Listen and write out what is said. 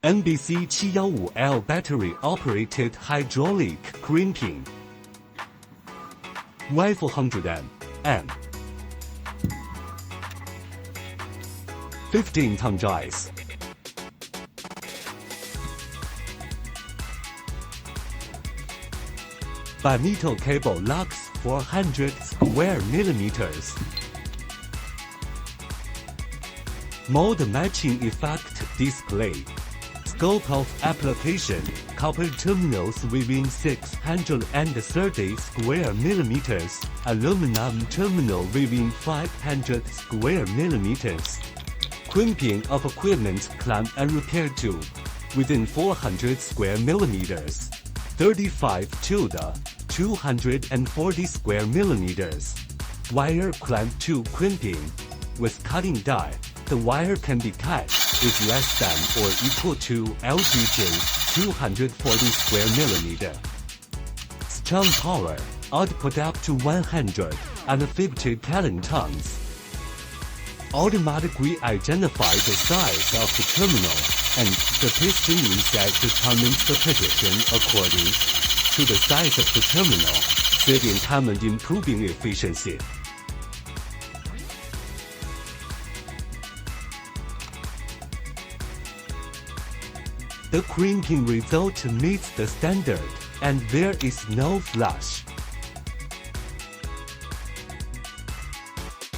NBC 715L battery-operated hydraulic crimping. Y400M 15-ton drives. Bimetal cable lugs 400 square millimeters. Mode matching effect display. Scope of application: copper terminals within 630 square millimeters, aluminum terminal within 500 square millimeters. Crimping of equipment clamp and repair tool within 400 square millimeters. 35 to the 240 square millimeters. Wire clamp tool crimping. With cutting die, the wire can be cut is less than or equal to LGJ 240 square millimeter. Strong power, output up to 150 kilotons. Automatically identify the size of the terminal, and the piston reset determines the position according to the size of the terminal, saving time and improving efficiency. The crimping result meets the standard, and there is no flash.